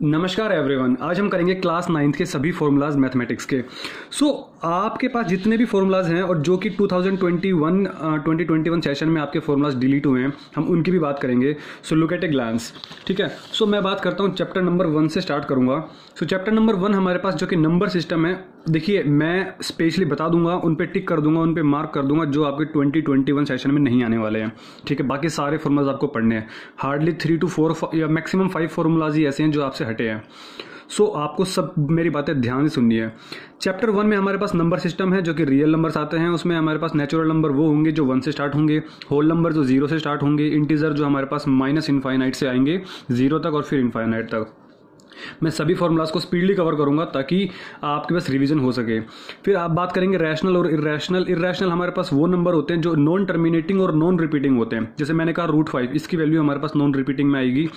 नमस्कार एवरीवन। आज हम करेंगे क्लास 9th के सभी फॉर्मूलाज मैथमेटिक्स के। आपके पास जितने भी फॉर्मूलाज हैं और जो कि 2021 सेशन में आपके फॉर्मूलाज डिलीट हुए हैं, हम उनकी भी बात करेंगे। Look at a glance. ठीक है, मैं बात करता हूँ चैप्टर नंबर 1 से स्टार्ट करूँगा। चैप्टर नंबर 1 हमारे पास जो कि नंबर सिस्टम है, देखिए मैं स्पेशली बता दूंगा, उन पे टिक कर दूंगा, उन पे मार्क कर दूंगा जो आपके 2021 सेशन में नहीं आने वाले हैं। ठीक है, बाकी सारे फॉर्मूलाज आपको पढ़ने हैं। हार्डली 3 to 4 या मैक्सिमम 5 फॉर्मूलाज ही ऐसे हैं जो आपसे हटे हैं। आपको सब मेरी बातें ध्यान से सुननी है। चैप्टर 1 में हमारे पास नंबर सिस्टम है जो कि रियल नंबर्स आते हैं। उसमें हमारे पास नेचुरल नंबर वो होंगे जो 1 से स्टार्ट होंगे, होल नंबर जो 0 से स्टार्ट होंगे, इंटीजर जो हमारे पास माइनस इनफाइनाइट से आएंगे 0 तक और फिर इनफाइनाइट तक। मैं सभी फॉर्मूलाज को स्पीडली कवर करूंगा ताकि आपके पास रिवीजन हो सके। फिर आप बात करेंगे रैशनल और इरेशनल। इरेशनल हमारे पास वो नंबर होते हैं जो नॉन टर्मिनेटिंग और नॉन रिपीटिंग होते हैं। जैसे मैंने कहा √5, इसकी वैल्यू हमारे पास नॉन रिपीटिंग में आएगी।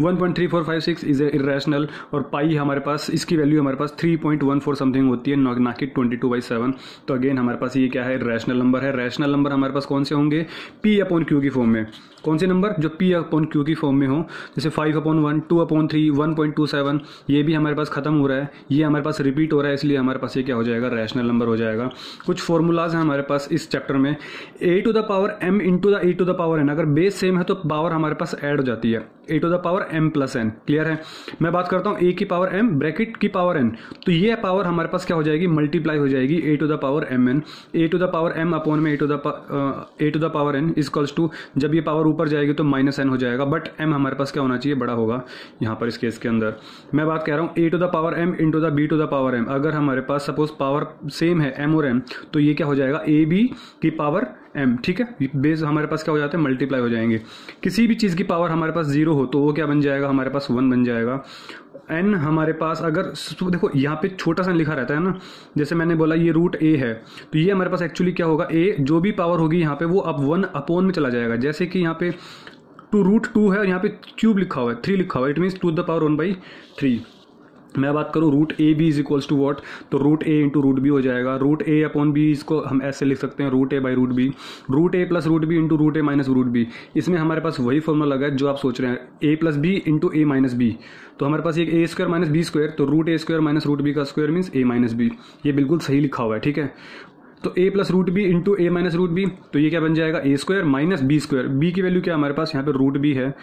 1.3456 इज इरेशनल और पाई हमारे पास, इसकी वैल्यू हमारे पास 3.14 समथिंग होती है, ना कि 22/7। तो अगेन हमारे पास ये क्या है, रैशनल नंबर है। रैशनल नंबर हमारे पास कौन से होंगे, P/Q की फॉर्म में। कौन से नंबर जो P/Q की फॉर्म में हो, जैसे 5/1, 2/3, 1.27, ये भी हमारे पास खत्म हो रहा है, ये हमारे पास रिपीट हो रहा है, इसलिए हमारे पास ये क्या हो जाएगा, रैशनल नंबर हो जाएगा। कुछ फॉर्मूलाज हैं हमारे पास इस चैप्टर में। a⁴m इंटू द a⁴n, अगर बेस सेम है तो पावर हमारे पास ऐड हो जाती है, a⁴m+n। क्लियर है। मैं बात करता हूँ a⁴m ब्रैकेट की पावर n, तो ये पावर हमारे पास क्या हो जाएगी, मल्टीप्लाई हो जाएगी a⁴mn। a⁴m अपॉन में a⁴n इक्वल्स टू, जब ये पावर ऊपर जाएगी तो -n हो जाएगा, बट m हमारे पास क्या होना चाहिए, बड़ा होगा यहाँ पर इस केस के अंदर। मैं बात कह रहा हूँ a⁴m इंटू द b⁴m। अगर हमारे पास सपोज पावर सेम है m और m, तो ये क्या हो जाएगा, ab की पावर m। ठीक है, बेस हमारे पास क्या हो जाते हैं, मल्टीप्लाई हो जाएंगे। किसी भी चीज़ की पावर हमारे पास 0 हो तो वो क्या बन जाएगा, हमारे पास 1 बन जाएगा। n हमारे पास अगर देखो यहाँ पे छोटा सा लिखा रहता है ना, जैसे मैंने बोला ये √a है, तो ये हमारे पास एक्चुअली क्या होगा, a जो भी पावर होगी यहाँ पे वो अब 1 अपॉन में चला जाएगा। जैसे कि यहाँ पे 2√2 है और यहाँ पे क्यूब लिखा हुआ है, 3 लिखा हुआ है, इट मीन्स 2⁻⁴। मैं बात करूँ √ab is equals to what, तो √a इंटू √b हो जाएगा। √a/b इसको हम ऐसे लिख सकते हैं, √a/√b, √a + √b into √a - √b। इसमें हमारे पास वही फॉर्मूला लगा है जो आप सोच रहे हैं, a + b into a - b। तो हमारे पास एक a² - b², तो √a² - √b का स्क्वायर मीन्स a - b। ये बिल्कुल सही लिखा हुआ है। ठीक है, तो a + √b into a - √b, तो ये क्या बन जाएगा, a² - b²। b की वैल्यू क्या हमारे पास यहाँ पे √b है,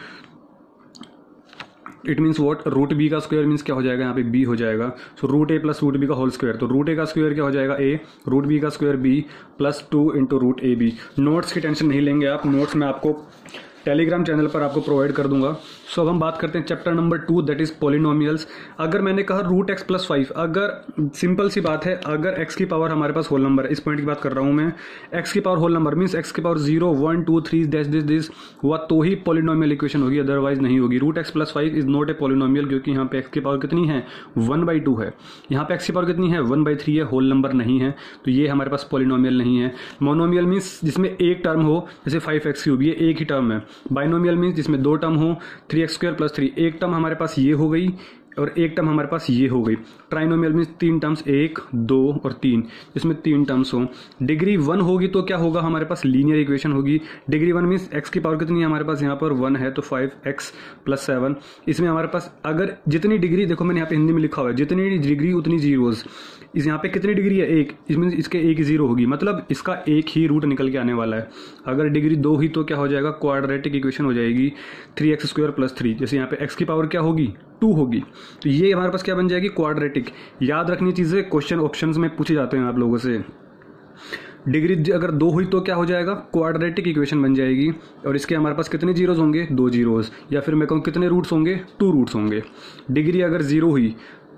इट मीन्स वॉट, √b का स्क्वायर मीन्स क्या हो जाएगा, यहाँ पे b हो जाएगा। सो √a + √b का होल स्क्वायर, तो √a का स्क्वायर क्या हो जाएगा, a, √b का square b +2 into √ab। Notes की टेंशन नहीं लेंगे आप, नोट्स में आपको टेलीग्राम चैनल पर आपको प्रोवाइड कर दूंगा। अब हम बात करते हैं chapter number 2, that is polynomials. अगर मैंने कहा √x + 5, अगर सिंपल सी बात है, अगर x की पावर हमारे पास होल नंबर है, इस पॉइंट की बात कर रहा हूं मैं, x की power whole number means x की पावर 0, 1, 2, 3 दिस हुआ तो ही पॉलिनोमियल इक्वेशन होगी, अदरवाइज नहीं होगी। √x + 5 is not a polynomial, क्योंकि यहाँ पे x की पावर कितनी है, 1/2 है। यहाँ पे x की पावर कितनी है, 1/3 है, होल नंबर नहीं है, तो ये हमारे पास पॉलिनोमियल नहीं है। मोनोमियल मीन्स जिसमें एक टर्म हो, जैसे 5x3, ये एक ही टर्म है। बाइनोमियल मीन्स जिसमें दो टर्म हो, 3x² + 3, एक टर्म हमारे पास ये हो गई और एक टर्म हमारे पास ये हो गई। ट्राइनोमियल मीन्स 3 टर्म्स, 1, 2 और 3, इसमें 3 टर्म्स हो। डिग्री 1 होगी तो क्या होगा, हमारे पास लीनियर इक्वेशन होगी। डिग्री 1 मीन्स x की पावर कितनी है, हमारे पास यहाँ पर 1 है, तो 5x + 7। इसमें हमारे पास अगर जितनी डिग्री, देखो मैंने यहाँ पे हिंदी में लिखा हुआ है, जितनी डिग्री उतनी जीरोज। इस यहाँ पे कितनी डिग्री है, 1, इसमें इसके एक 0 होगी, मतलब इसका एक ही रूट निकल के आने वाला है। अगर डिग्री 2 हुई तो क्या हो जाएगा, क्वाड्रेटिक इक्वेशन हो जाएगी, 3x² + 3। जैसे यहाँ पे x की पावर क्या होगी, 2 होगी, तो ये हमारे पास क्या बन जाएगी, क्वाड्रेटिक। याद रखनी चीजें, क्वेश्चन ऑप्शंस में पूछे जाते हैं आप लोगों से। डिग्री अगर 2 हुई तो क्या हो जाएगा, क्वाड्रेटिक इक्वेशन बन जाएगी। और इसके हमारे पास कितने जीरोज होंगे, 2 जीरोज, या फिर मैं कहूँ कितने रूट्स होंगे, 2 रूट्स होंगे। डिग्री अगर 0 हुई,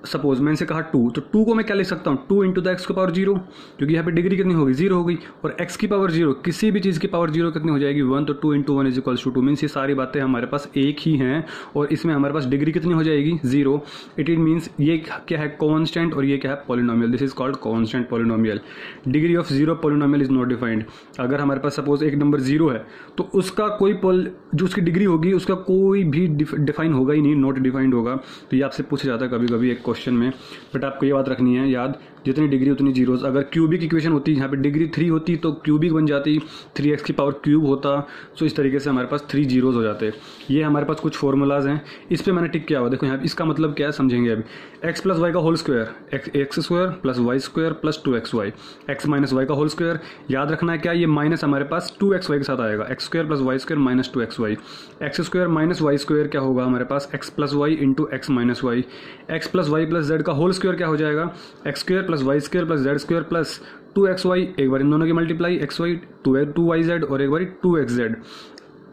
सपोज मैंने से कहा 2, तो 2 को मैं क्या लिख सकता हूँ, 2 इंटू द x की पावर 0, क्योंकि यहाँ पे डिग्री कितनी होगी, 0 हो गई। और x की पावर 0, किसी भी चीज़ की पावर 0 कितनी हो जाएगी, 1, तो 2 into 1 is equals to 2। Means ये सारी बातें हमारे पास एक ही हैं और इसमें हमारे पास डिग्री कितनी हो जाएगी, 0। इट मीन्स ये क्या है, कॉन्स्टेंट, और ये क्या है, polynomial. This is called constant polynomial. Degree of 0 polynomial is not defined. अगर हमारे पास सपोज एक नंबर 0 है तो उसका कोई जो उसकी डिग्री होगी उसका कोई भी डिफाइन होगा ही नहीं, नॉट डिफाइंड होगा। तो ये आपसे पूछा जाता है कभी कभी एक क्वेश्चन में, बट आपको ये बात रखनी है याद, जितनी डिग्री उतनी जीरोस। अगर क्यूबिक इक्वेशन होती, यहाँ पे डिग्री 3 होती तो क्यूबिक बन जाती, 3x की पावर क्यूब होता। सो इस तरीके से हमारे पास 3 जीरोस हो जाते। ये हमारे पास कुछ फॉर्मूलाज हैं, इस पर मैंने टिक किया हुआ। देखो यहाँ इसका मतलब क्या है समझेंगे अभी। एक्स प्लस वाई का whole square, x square plus y square plus 2xy, x minus y का होल स्क्वायर। याद रखना है क्या, ये माइनस हमारे पास 2xy के साथ आएगा, x square plus y square minus 2xy। X square minus y square क्या होगा हमारे पास, x plus y into x minus y. X plus y plus z का होल स्क्वायर क्या हो जाएगा, x square plus y square plus z square plus 2xy। एक बार इन दोनों की मल्टीप्लाई xy 2yz और एक बार 2xz।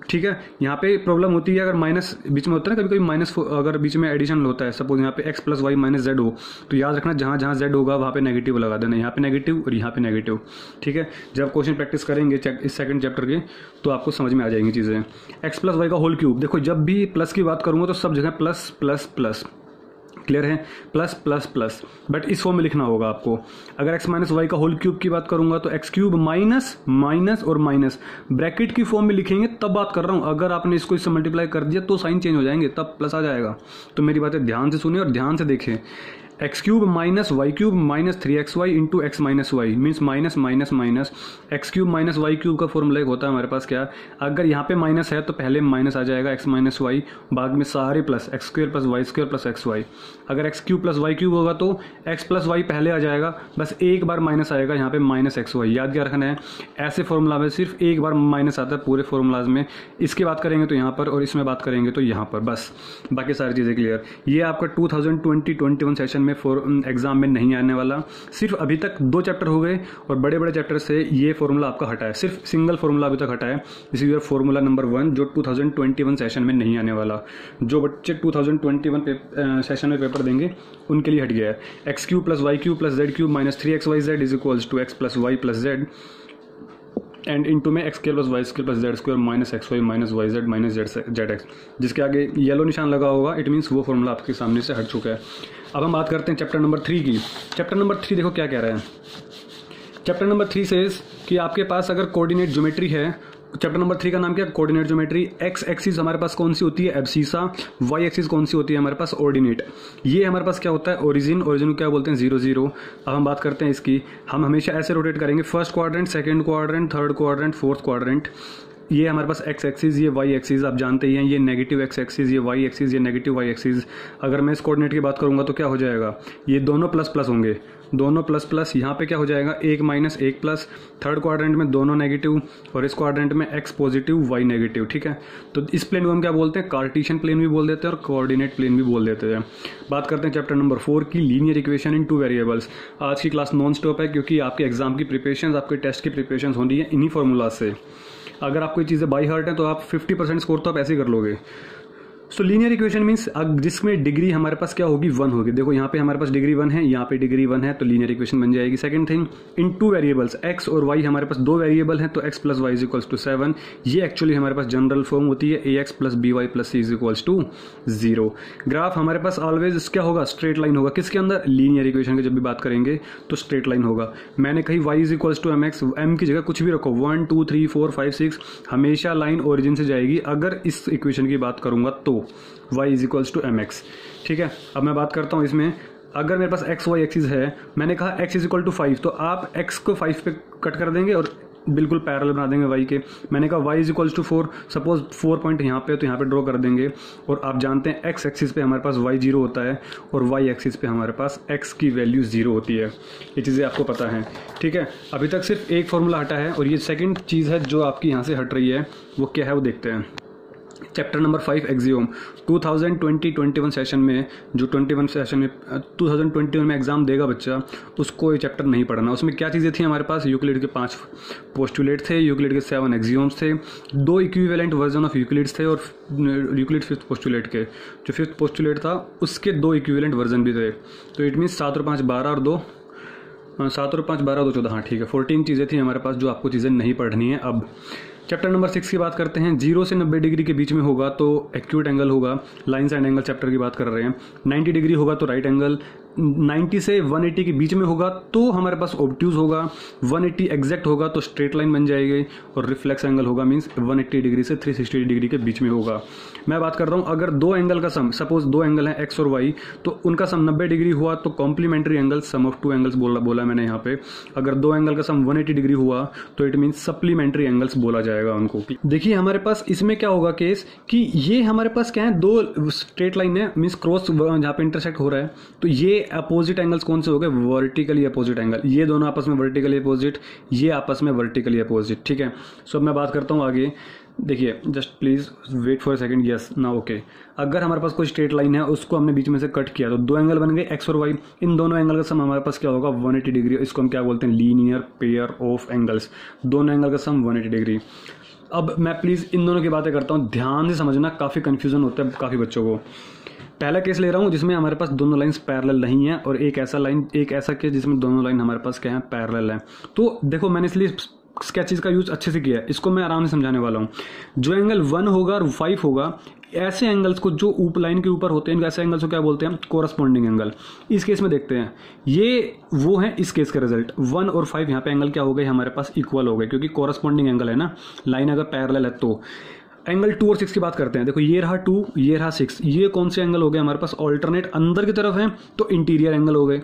ठीक है, यहाँ पे प्रॉब्लम होती है अगर माइनस बीच में होता है ना, कभी कभी माइनस अगर बीच में एडिशन होता है। सपोज यहाँ पे x plus y minus z हो, तो याद रखना जहाँ जहाँ जेड होगा वहाँ पे नेगेटिव लगा देना, यहाँ पे नेगेटिव और यहाँ पे नेगेटिव। ठीक है, जब क्वेश्चन प्रैक्टिस करेंगे इस सेकंड चैप्टर के तो आपको समझ में आ जाएंगी चीज़ें। एक्स प्लस वाई का होल क्यूब, देखो जब भी प्लस की बात करूँगा तो सब जगह प्लस प्लस प्लस, क्लियर है, प्लस प्लस प्लस, बट इस फॉर्म में लिखना होगा आपको। अगर एक्स माइनस वाई का होल क्यूब की बात करूंगा तो एक्स क्यूब माइनस माइनस और माइनस ब्रैकेट की फॉर्म में लिखेंगे, तब बात कर रहा हूं। अगर आपने इसको इससे मल्टीप्लाई कर दिया तो साइन चेंज हो जाएंगे, तब प्लस आ जाएगा। तो मेरी बातें ध्यान से सुनिए और ध्यान से देखें। X cube minus y cube minus 3xy into x minus y means minus minus minus. X cube minus y cube का फॉर्मूला एक होता है हमारे पास क्या, अगर यहाँ पे माइनस है तो पहले माइनस आ जाएगा एक्स माइनस वाई, बाद में सारे plus, x square plus y square plus x y. अगर x cube plus y cube होगा तो एक्स प्लस वाई पहले आ जाएगा, बस एक बार माइनस आएगा यहाँ पे माइनस एक्स वाई। याद क्या रखना है, ऐसे फॉर्मूला में सिर्फ एक बार माइनस आता है पूरे फॉर्मूलाज में। इसकी बात करेंगे तो यहाँ पर और इसमें बात करेंगे तो यहाँ पर, बस बाकी सारी चीज़ें क्लियर। ये आपका 2020-21 सेशन में एग्जाम में नहीं आने वाला। सिर्फ अभी तक 2 चैप्टर हो गए और बड़े बड़े चैप्टर से ये फॉर्मूला आपका हटा है, सिर्फ सिंगल फॉर्मूला अभी तक हटा है। This is your formula number 1 जो 2021 सेशन में नहीं आने वाला। जो बच्चे 2021 सेशन में पेपर देंगे उनके लिए हट गया है। X cube plus y cube plus z cube minus 3xyz is equals to x plus y plus z and into में x square plus y square plus z square minus x y minus y z minus z x. जिसके आगे yellow निशान लगा होगा it means वो formula आपके सामने से हट चुका है। अब हम बात करते हैं चैप्टर नंबर 3 की। चैप्टर नंबर 3 देखो क्या कह रहा है। चैप्टर नंबर 3 सेज कि आपके पास अगर कोऑर्डिनेट ज्योमेट्री है, चैप्टर नंबर 3 का नाम क्या है, कोऑर्डिनेट ज्योमेट्री। एक्स एक्सिस हमारे पास कौन सी होती है, एब्सीसा। वाई एक्सिस कौन सी होती है हमारे पास, ऑर्डिनेट। ये हमारे पास क्या होता है, ओरिजिन। ओरिजिन को क्या बोलते हैं, 0 0। अब हम बात करते हैं इसकी। हम हमेशा ऐसे रोटेट करेंगे, first quadrant, second quadrant, third quadrant, fourth quadrant. ये हमारे पास एक्स एक्सिस, ये वाई एक्सिस, आप जानते ही हैं ये नेगेटिव एक्स एक्सिस, ये वाई एक्सिस, ये नेगेटिव वाई एक्सिस। अगर मैं इस कोऑर्डिनेट की बात करूंगा तो क्या हो जाएगा, ये दोनों प्लस प्लस होंगे, दोनों प्लस प्लस। यहाँ पे क्या हो जाएगा, एक माइनस एक प्लस। थर्ड क्वाड्रेंट में दोनों नेगेटिव और इस क्वाड्रेंट में एक्स पॉजिटिव वाई नेगेटिव। ठीक है, तो इस प्लेन को हम क्या बोलते हैं, कार्टेशियन प्लेन भी बोल देते हैं और कोऑर्डिनेट प्लेन भी बोल देते हैं। बात करते हैं चैप्टर नंबर 4 की, लीनियर इक्वेशन इन 2 वेरिएबल्स। आज की क्लास नॉन स्टॉप है क्योंकि आपके एग्जाम की प्रिपरेशन, आपके टेस्ट की प्रिपरेशन होनी है इन्हीं फॉर्मूला से। अगर आपको ये चीज़ें बाई हार्ट हैं तो आप 50% स्कोर तो आप ऐसे ही कर लोगे। सो लीनियर इक्वेशन मीन्स जिसमें डिग्री हमारे पास क्या होगी, 1 होगी। देखो यहाँ पे हमारे पास डिग्री 1 है, यहाँ पे डिग्री 1 है, तो लीनियर इक्वेशन बन जाएगी। Second thing, in 2 variables, x और वाई हमारे पास 2 वेरिएबल हैं, तो x plus y is equals to 7। ये एक्चुअली हमारे पास जनरल फॉर्म होती है, a x plus b y plus c is equals to 0। Graph हमारे पास ऑलवेज क्या होगा, स्ट्रेट लाइन होगा। किसके अंदर, लीनियर इक्वेशन की जब भी बात करेंगे तो स्ट्रेट लाइन होगा। मैंने कही y is equals to m x, m की जगह कुछ भी रखो, 1 2 3 4 5 6, हमेशा लाइन ओरिजिन से जाएगी। अगर इस इक्वेशन की बात करूंगा तो y is equals to m x. ठीक है, अब मैं बात करता हूँ इसमें। अगर मेरे पास एक्स वाई एक्सिस है, मैंने कहा x इज इक्वल टू 5, तो आप x को 5 पे कट कर देंगे और बिल्कुल पैरेलल बना देंगे y के। मैंने कहा y is equals to 4, suppose 4 point यहाँ पे तो यहाँ पे ड्रॉ कर देंगे। और आप जानते हैं x एक्सिस पे हमारे पास y 0 होता है और y एक्सिस पे हमारे पास x की वैल्यू 0 होती है। ये चीज़ें आपको पता है। ठीक है, अभी तक सिर्फ एक फॉर्मूला हटा है और ये सेकेंड चीज़ है जो आपकी यहाँ से हट रही है, वो क्या है वो देखते हैं। Chapter number 5 axiom. 2020-21 सेशन में, जो 21 सेशन में 2021 में एग्जाम देगा बच्चा, उसको ये चैप्टर नहीं पढ़ना। उसमें क्या चीज़ें थी हमारे पास, यूक्लिड के 5 पोस्टुलेट थे, यूक्लिड के 7 एक्सियोम्स थे, 2 इक्विवेलेंट वर्जन ऑफ यूक्लिड्स थे और यूक्लिड 5th पोस्टुलेट के, जो 5th पोस्टुलेट था उसके 2 इक्विवेलेंट वर्जन भी थे। तो इट मीन्स 7 और 5 12 और 2 7 और 5 12 2 14, हाँ ठीक है, 14 चीज़ें थी हमारे पास जो आपको चीज़ें नहीं पढ़नी है। अब चैप्टर नंबर 6 की बात करते हैं। 0 से 90 डिग्री के बीच में होगा तो एक्यूट एंगल होगा, लाइन्स एंड एंगल चैप्टर की बात कर रहे हैं। 90 डिग्री होगा तो राइट एंगल, 90 से 180 के बीच में होगा तो हमारे पास ऑब्ट्यूज होगा, 180 एग्जैक्ट होगा तो स्ट्रेट लाइन बन जाएगी, और रिफ्लेक्स एंगल होगा मीन्स 180 डिग्री से 360 डिग्री के बीच में होगा। मैं बात कर रहा हूँ अगर दो एंगल का सम, सपोज दो एंगल है एक्स और वाई, तो उनका सम 90 डिग्री हुआ तो complementary angle, sum of two angles बोला मैंने यहाँ पे। अगर दो एंगल का सम 180 डिग्री हुआ तो इट मीन्स सप्लीमेंट्री एंगल्स बोला जाएगा उनको। देखिए हमारे पास इसमें क्या होगा केस कि ये हमारे पास क्या है, दो स्ट्रेट लाइन है मीन्स क्रॉस जहाँ पे इंटरसेक्ट हो रहा है, तो ये अपोजिट एंगल्स कौन से हो गए, वर्टिकली अपोजिट एंगल, ये दोनों आपस में वर्टिकली अपोजिट, ये आपस में वर्टिकली अपोजिट। ठीक है, सो अब मैं बात करता हूँ आगे। देखिए just please wait for a second, yes ना ओके। अगर हमारे पास कोई स्ट्रेट लाइन है उसको हमने बीच में से कट किया तो दो एंगल बन गए एक्स और वाई, इन दोनों एंगल का सम हमारे पास क्या होगा 180 डिग्री। इसको हम क्या बोलते हैं, लीनियर पेयर ऑफ एंगल्स, दोनों एंगल का सम 180 डिग्री। अब मैं प्लीज़ इन दोनों की बातें करता हूँ, ध्यान से समझना, काफ़ी कन्फ्यूजन होता है काफ़ी बच्चों को। पहला केस ले रहा हूँ जिसमें हमारे पास दोनों लाइंस पैरेलल नहीं है, और एक ऐसा केस जिसमें दोनों लाइन हमारे पास क्या है, पैरेलल है। तो देखो मैंने इसलिए स्केचेस का यूज अच्छे से किया है, इसको मैं आराम से समझाने वाला हूँ। जो एंगल 1 होगा और 5 होगा, ऐसे एंगल्स को जो लाइन के ऊपर होते हैं, ऐसे एंगल्स को क्या बोलते हैं, कोरस्पॉन्डिंग एंगल। इस केस में देखते हैं, ये वो है इस केस का रिजल्ट। 1 और 5 यहाँ पे एंगल क्या हो गए हमारे पास, इक्वल हो गए, क्योंकि कोरस्पॉन्डिंग एंगल है ना, लाइन अगर पैरेलल है तो। एंगल 2 और 6 की बात करते हैं। देखो ये रहा 2, ये रहा 6, ये कौन से एंगल हो गए हमारे पास, ऑल्टरनेट अंदर की तरफ है तो इंटीरियर एंगल हो गए।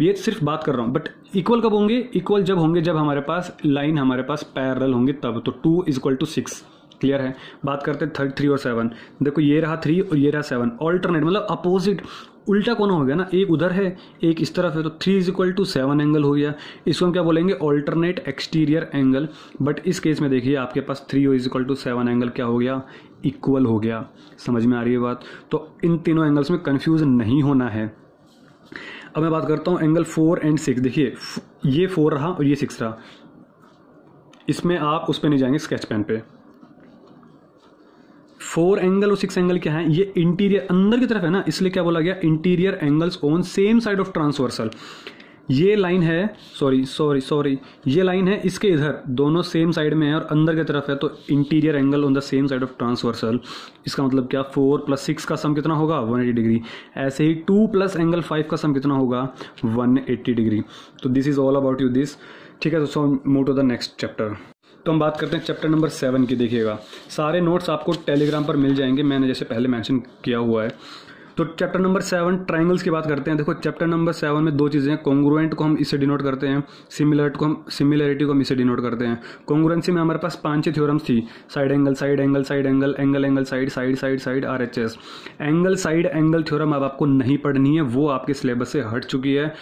ये सिर्फ बात कर रहा हूँ, बट इक्वल कब होंगे, इक्वल जब होंगे जब हमारे पास लाइन हमारे पास पैरेलल होंगे तब। तो 2 = 6, क्लियर है। बात करते हैं 3 और 7। देखो ये रहा 3 और ये रहा 7, ऑल्टरनेट मतलब अपोजिट, उल्टा कोना हो गया ना, एक उधर है एक इस तरफ है, तो 3 = 7 एंगल हो गया। इसको हम क्या बोलेंगे, ऑल्टरनेट एक्सटीरियर एंगल। बट इस केस में देखिए आपके पास 3 = 7 एंगल क्या हो गया, इक्वल हो गया। समझ में आ रही है बात। तो इन तीनों एंगल्स में कंफ्यूज नहीं होना है। अब मैं बात करता हूँ एंगल 4 और 6। देखिए ये 4 रहा और ये 6 रहा, इसमें आप उस पर नहीं जाएंगे स्केच पेन पे। 4 एंगल और 6 एंगल क्या है, ये इंटीरियर अंदर की तरफ है ना, इसलिए क्या बोला गया, interior angles on same side of transversal. ये लाइन है, सॉरी ये लाइन है इसके इधर, दोनों सेम साइड में है और अंदर की तरफ है, तो interior angle on the same side of transversal. इसका मतलब क्या, 4 + 6 का सम कितना होगा, 180 डिग्री। ऐसे ही 2 + एंगल 5 का सम कितना होगा, 180 डिग्री। तो this is all about you this. ठीक है, तो so move to the next chapter. तो हम बात करते हैं चैप्टर नंबर 7 की। देखिएगा सारे नोट्स आपको टेलीग्राम पर मिल जाएंगे, मैंने जैसे पहले मेंशन किया हुआ है। तो चैप्टर नंबर 7 ट्रायंगल्स की बात करते हैं। देखो चैप्टर नंबर 7 में दो चीज़ें हैं, कॉन्ग्रुएंट को हम इससे डिनोट करते हैं, सिमिलरिटी को हम इससे डिनोट करते हैं। कॉन्ग्रुएंसी में हमारे पास 5-6 थ्योरम्स थी, side angle, side angle, side angle, angle angle, side side side side, RHS। Angle side angle theorem अब आपको नहीं पढ़नी है, वो आपके सिलेबस से हट चुकी है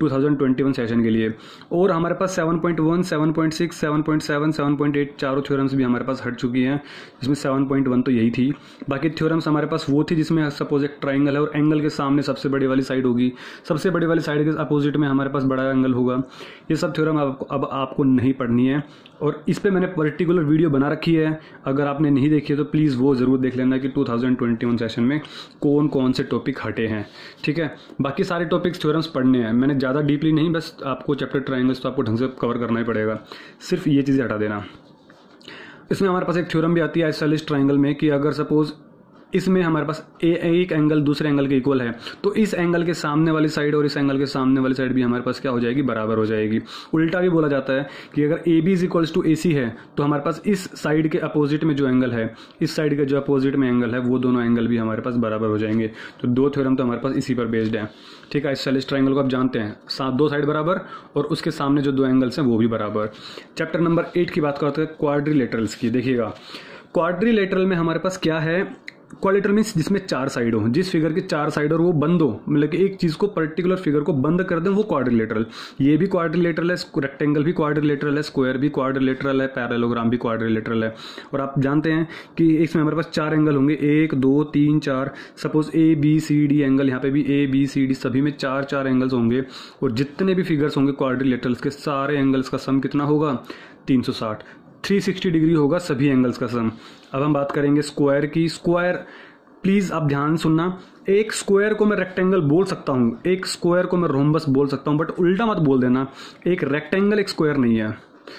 2021 सेशन के लिए। और हमारे पास 7.1, 7.6, 7.7, 7.8 चारों थ्योरम्स भी हमारे पास हट चुकी हैं, जिसमें 7.1 तो यही थी। बाकी थ्योरम्स हमारे पास वो थी जिसमें सपोज एक ट्राइंगल है और एंगल के सामने सबसे बड़ी वाली साइड होगी, सबसे बड़ी वाली साइड के अपोजिट में हमारे पास बड़ा एंगल होगा। ये सब थ्योरम अब आपको नहीं पढ़नी है, और इस पर मैंने पर्टिकुलर वीडियो बना रखी है, अगर आपने नहीं देखी है तो प्लीज़ वो ज़रूर देख लेना कि 2021 सेशन में कौन कौन से टॉपिक हटे हैं। ठीक है, बाकी सारे टॉपिक्स थ्योरम्स पढ़ने हैं, मैंने ज़्यादा डीपली नहीं, बस आपको चैप्टर ट्रायंगल्स तो आपको ढंग से कवर करना ही पड़ेगा, सिर्फ ये चीज़ें हटा देना। इसमें हमारे पास एक थ्योरम भी आती है आइसोसेलेस ट्रायंगल में कि अगर सपोज इसमें हमारे पास एक एंगल दूसरे एंगल के इक्वल है, तो इस एंगल के सामने वाली साइड और इस एंगल के सामने वाली साइड भी हमारे पास क्या हो जाएगी, बराबर हो जाएगी। उल्टा भी बोला जाता है कि अगर AB = AC है तो हमारे पास इस साइड के अपोजिट में जो एंगल है, इस साइड के जो अपोजिट में एंगल है, वो दोनों एंगल भी हमारे पास बराबर हो जाएंगे। तो दो थ्योरम तो हमारे पास इसी पर बेस्ड है। ठीक है, आइसोसेलेस ट्रायंगल को आप जानते हैं, दो साइड बराबर और उसके सामने जो दो एंगल्स हैं वो भी बराबर। चैप्टर नंबर 8 की बात करते हैं क्वाड्रिलेटरल्स की। देखिएगा क्वाड्रिलेटरल में हमारे पास क्या है, क्वाड्रिलेटरल मीन्स जिसमें 4 साइड हो, जिस फिगर की 4 साइड और वो बंद हो, मतलब कि एक चीज को पर्टिकुलर फिगर को बंद कर दें, वो क्वाड्रिलेटरल। ये भी क्वाड्रिलेटरल है, रेक्टेंगल भी क्वाड्रिलेटरल है, स्क्वायर भी क्वाड्रिलेटरल है, पैरेललोग्राम भी क्वाड्रिलेटरल है। और आप जानते हैं कि इसमें हमारे पास 4 एंगल होंगे, 1 2 3 4। सपोज ABCD एंगल, यहाँ पे भी ABCD, सभी में 4 एंगल्स होंगे, और जितने भी फिगर्स होंगे क्वाड्रिलेटरल्स के सारे एंगल्स का सम कितना होगा, 360, 360 डिग्री होगा सभी एंगल्स का सम। अब हम बात करेंगे स्क्वायर की। स्क्वायर प्लीज आप ध्यान सुनना, एक स्क्वायर को मैं रेक्टेंगल बोल सकता हूँ, एक स्क्वायर को मैं रोम्बस बोल सकता हूँ, बट उल्टा मत बोल देना, एक रेक्टेंगल एक स्क्वायर नहीं है।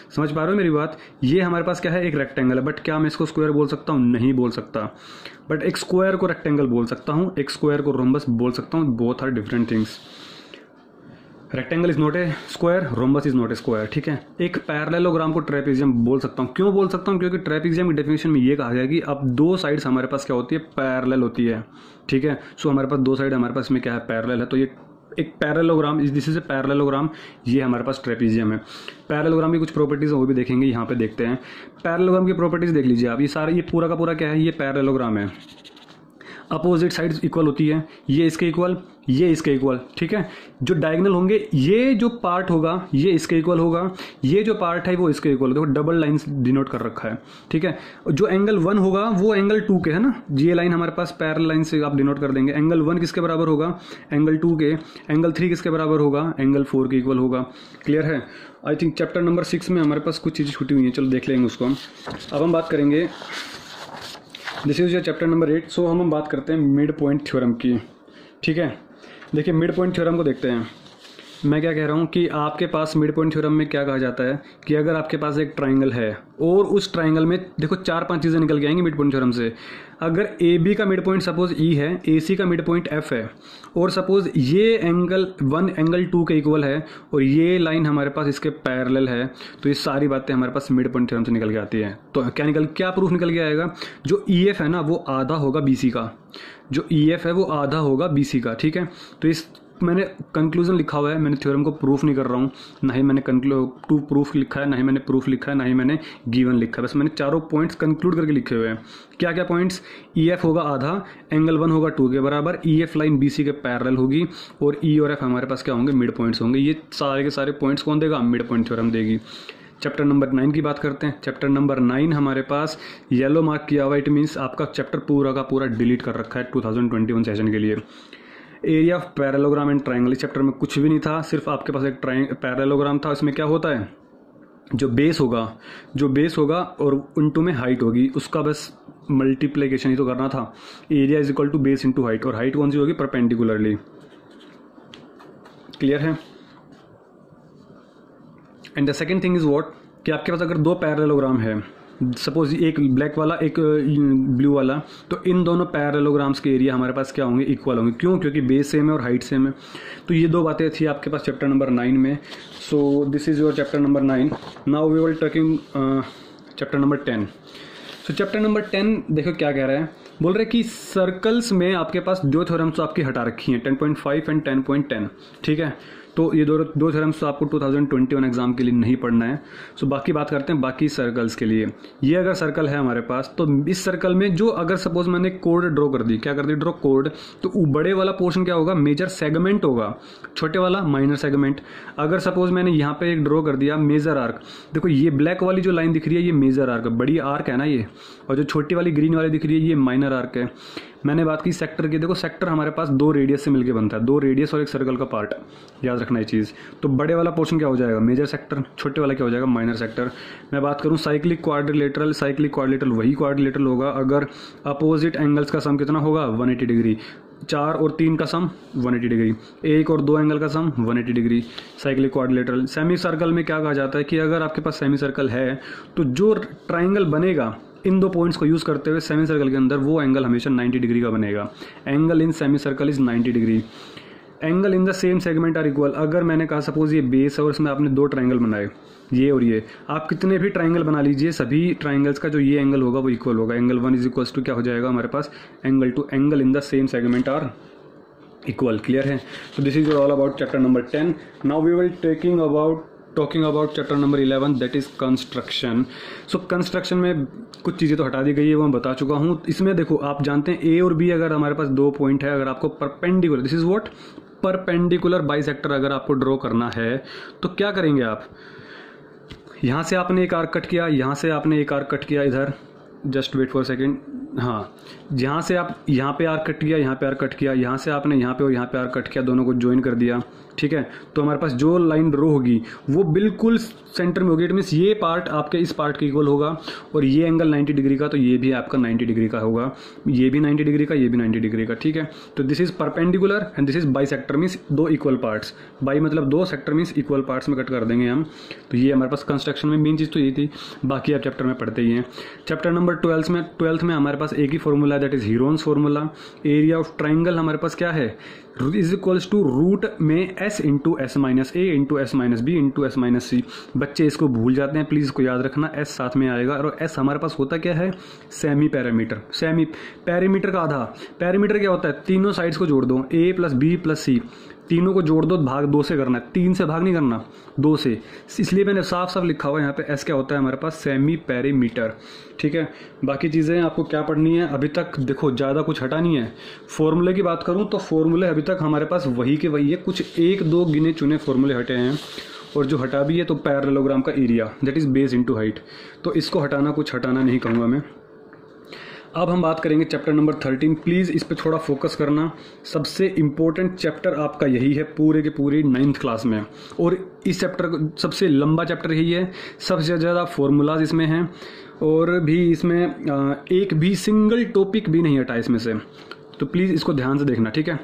समझ पा रहे हो मेरी बात। ये हमारे पास क्या है, एक रेक्टेंगल है, बट क्या मैं इसको स्क्वायर बोल सकता हूँ, नहीं बोल सकता। बट एक स्क्वायर को रेक्टेंगल बोल सकता हूँ, एक स्क्वायर को रोम्बस बोल सकता हूँ, both are different things. Rectangle is not a square, rhombus is not a square, ठीक है। एक पैरेललोग्राम को ट्रेपेजियम बोल सकता हूँ। क्यों बोल सकता हूँ? क्योंकि ट्रेपेजियम की डेफिनेशन में ये कहा गया कि अब दो साइड्स हमारे पास क्या होती है, पैरेलल होती है, ठीक है। सो हमारे पास दो साइड हमारे पास में क्या है, पैरेलल है, तो ये एक parallelogram, this is a parallelogram, ये हमारे पास ट्रेपेजियम है। पैरेललोग्राम की कुछ प्रॉपर्टीज वो भी देखेंगे, यहाँ पे देखते हैं। पैरेललोग्राम की प्रॉपर्टीज देख लीजिए आप, ये सारा ये पूरा का पूरा क्या है, ये पैरेललोग्राम है। अपोजिट साइड्स इक्वल होती है, ये इसके इक्वल, ये इसके इक्वल, ठीक है। जो डायगोनल होंगे, ये जो पार्ट होगा ये इसके इक्वल होगा, ये जो पार्ट है वो इसके इक्वल, देखो डबल लाइन डिनोट कर रखा है, ठीक है। जो एंगल 1 होगा वो एंगल 2 के है ना, ये लाइन हमारे पास पैरेलल लाइन से आप डिनोट कर देंगे। एंगल 1 किसके बराबर होगा, एंगल 2 के। एंगल 3 किसके बराबर होगा, एंगल 4 के इक्वल होगा। क्लियर है? आई थिंक चैप्टर नंबर 6 में हमारे पास कुछ चीज़ें छूटी हुई हैं, चलो देख लेंगे उसको हम। अब हम बात करेंगे, this is your chapter number 8। सो हम बात करते हैं मिड पॉइंट थ्योरम की, ठीक है। देखिए मिड पॉइंट थ्योरम को देखते हैं। मैं क्या कह रहा हूँ कि आपके पास मिड पॉइंट थ्योरम में क्या कहा जाता है कि अगर आपके पास एक ट्राइंगल है और उस ट्राइंगल में देखो 4-5 चीज़ें निकल के आएंगी मिड पॉइंट थ्योरम से। अगर ए बी का मिड पॉइंट सपोज ई है, ए सी का मिड पॉइंट एफ है, और सपोज ये एंगल 1 एंगल 2 के इक्वल है और ये लाइन हमारे पास इसके पैरेलल है, तो ये सारी बातें हमारे पास मिड पॉइंट थ्योरम से निकल के आती हैं। तो क्या प्रूफ निकल के आएगा, जो ई एफ है ना वो आधा होगा बी सी का, जो ई एफ है वो आधा होगा बी सी का, ठीक है। तो इस मैंने कंक्लूजन लिखा हुआ है, मैंने थ्योरम को प्रूफ नहीं कर रहा हूँ, ना ही मैंने टू प्रूफ लिखा है, ना ही मैंने प्रूफ लिखा है, ना ही मैंने गिवन लिखा है। बस मैंने चारों पॉइंट्स कंक्लूड करके लिखे हुए हैं। क्या क्या पॉइंट्स, ई एफ होगा आधा, एंगल 1 होगा 2 के बराबर, E F line B C के पैरेलल होगी, और ई और एफ हमारे पास क्या होंगे, मिड पॉइंट्स होंगे। ये सारे के सारे पॉइंट्स कौन देगा, मिड पॉइंट थ्योरम देगी। चैप्टर नंबर 9 की बात करते हैं। चैप्टर नंबर 9 हमारे पास येलो मार्क किया हुआ, इट मीन्स आपका चैप्टर पूरा का पूरा डिलीट कर रखा है 2021 सेशन के लिए। Area of parallelogram and triangle, इस चैप्टर में कुछ भी नहीं था, सिर्फ आपके पास एक पैरेललोग्राम था। इसमें क्या होता है, जो बेस होगा और उनटू में हाइट होगी, उसका बस मल्टीप्लीकेशन ही तो करना था। Area is equal to base into height, और हाइट कौन सी होगी, परपेंडिकुलरली। क्लियर है? And the second thing is what, कि आपके पास अगर दो पैरेललोग्राम है, सपोज एक ब्लैक वाला एक ब्लू वाला, तो इन दोनों पैरेललोग्राम्स के एरिया हमारे पास क्या होंगे, इक्वल होंगे। क्यों? क्योंकि बेस सेम है और हाइट सेम है। तो ये दो बातें थी आपके पास चैप्टर नंबर 9 में। So this is your chapter number 9। Now we will talking chapter number 10। So chapter number 10 देखो क्या कह रहा है, बोल रहे कि सर्कल्स में आपके पास दो थ्योरम्स आपकी हटा रखी हैं, 10.5 एंड 10.10, ठीक है। तो ये दो थ्योरम्स तो आपको 2021 एग्जाम के लिए नहीं पढ़ना है। सो बाकी बात करते हैं बाकी सर्कल्स के लिए। ये अगर सर्कल है हमारे पास, तो इस सर्कल में जो अगर सपोज मैंने कोड ड्रॉ कर दी, क्या कर दी, ड्रॉ कोड, तो बड़े वाला पोर्शन क्या होगा, मेजर सेगमेंट होगा, छोटे वाला माइनर सेगमेंट। अगर सपोज मैंने यहाँ पे एक ड्रॉ कर दिया मेजर आर्क, देखो ये ब्लैक वाली जो लाइन दिख रही है ये मेजर आर्क है, बड़ी आर्क है ना ये, और जो छोटी वाली ग्रीन वाली दिख रही है ये माइनर आर्क है। मैंने बात की सेक्टर की, देखो सेक्टर हमारे पास 2 रेडियस से मिलके बनता है, 2 रेडियस और एक सर्कल का पार्ट, याद रखना ये चीज़। तो बड़े वाला पोर्शन क्या हो जाएगा, मेजर सेक्टर, छोटे वाला क्या हो जाएगा, माइनर सेक्टर। मैं बात करूं साइक्लिक क्वाड्रिलेटरल, साइक्लिक क्वाड्रिलेटरल वही क्वाड्रिलेटरल होगा अगर अपोजिट एंगल्स का सम कितना होगा, 180 डिग्री। 4 और 3 का सम 180 डिग्री, 1 और 2 एंगल का सम 180 degree, cyclic quadrilateral. Semi circle में क्या कहा जाता है कि अगर आपके पास सेमी सर्कल है तो जो ट्राइंगल बनेगा इन 2 पॉइंट्स को यूज करते हुए सेमी सर्कल के अंदर, वो एंगल हमेशा 90 डिग्री का बनेगा। Angle in semi circle is 90 degree. Angle in the same segment are equal, अगर मैंने कहा सपोज ये बेस है और इसमें आपने 2 ट्राइंगल बनाए, ये और ये, आप कितने भी ट्राइंगल बना लीजिए, सभी ट्राइंगल्स का जो ये एंगल होगा वो इक्वल होगा। एंगल 1 इज इक्वल टू क्या हो जाएगा हमारे पास, angle 2 angle in the same segment are equal. Clear है? तो this is all about chapter number 10। Now we will talking about chapter number 11, that is construction. So construction में कुछ चीज़ें तो हटा दी गई है, वो मैं बता चुका हूँ। इसमें देखो आप जानते हैं ए और बी अगर हमारे पास 2 पॉइंट है, अगर आपको perpendicular, this is what, perpendicular bisector अगर आपको ड्रॉ करना है तो क्या करेंगे आप, यहाँ से आपने एक आर्क कट किया, यहाँ से आपने एक आर्क कट किया, इधर जस्ट वेट फॉर सेकेंड, हाँ, जहाँ से आप यहाँ पे आर्क कट किया, यहाँ पे आर्क कट किया, यहाँ से आपने यहाँ पे और यहाँ पे आर्क कट किया, दोनों को ज्वाइन कर दिया, ठीक है। तो हमारे पास जो लाइन ड्रॉ होगी वो बिल्कुल सेंटर में होगी, इट मीन्स ये पार्ट आपके इस पार्ट के इक्वल होगा, और ये एंगल 90 डिग्री का, तो ये भी आपका 90 डिग्री का होगा, ये भी 90 डिग्री का, ये भी 90 डिग्री का, ठीक है। तो this is perpendicular and this is by sector, means 2 equal parts, by मतलब 2, सेक्टर मीन्स इक्वल पार्ट्स में कट कर देंगे हम। तो ये हमारे पास कंस्ट्रक्शन में मेन चीज़ तो ये थी, बाकी आप चैप्टर में पढ़ते ही हैं। चैप्टर नंबर 12 में हमारे पास एक ही फॉर्मूला है, that is Heron's formula. Area of triangle हमारे पास क्या है, इज इक्वल्स टू रूट में s into s minus a into s minus b into s minus c. बच्चे इसको भूल जाते हैं, प्लीज़ इसको याद रखना, एस साथ में आएगा। और एस हमारे पास होता क्या है, सेमी पैरामीटर। सेमी पैरामीटर का आधा। पैरामीटर क्या होता है, तीनों साइड्स को जोड़ दो, ए प्लस बी प्लस सी, तीनों को जोड़ दो, भाग 2 से करना है, 3 से भाग नहीं करना, 2 से। इसलिए मैंने साफ साफ लिखा हुआ है यहाँ पे, एस क्या होता है हमारे पास, सेमी पैरामीटर। ठीक है, बाकी चीज़ें आपको क्या पढ़नी है, अभी तक देखो ज़्यादा कुछ हटा नहीं है। फॉर्मूले की बात करूँ तो फॉर्मूले अभी तक हमारे पास वही के वही है, कुछ 1-2 गिने चुने फॉर्मूले हटे हैं, और जो हटा भी है तो पैरेललोग्राम का area, that is base into height, तो इसको हटाना, कुछ हटाना नहीं कहूँगा मैं। अब हम बात करेंगे चैप्टर नंबर 13। प्लीज़ इस पे थोड़ा फोकस करना, सबसे इम्पोर्टेंट चैप्टर आपका यही है पूरे के पूरे 9th क्लास में, और इस चैप्टर का सबसे लंबा चैप्टर यही है, सबसे ज़्यादा फॉर्मूलाज इसमें हैं, और भी इसमें एक भी सिंगल टॉपिक भी नहीं हटा इसमें से, तो प्लीज़ इसको ध्यान से देखना। ठीक है,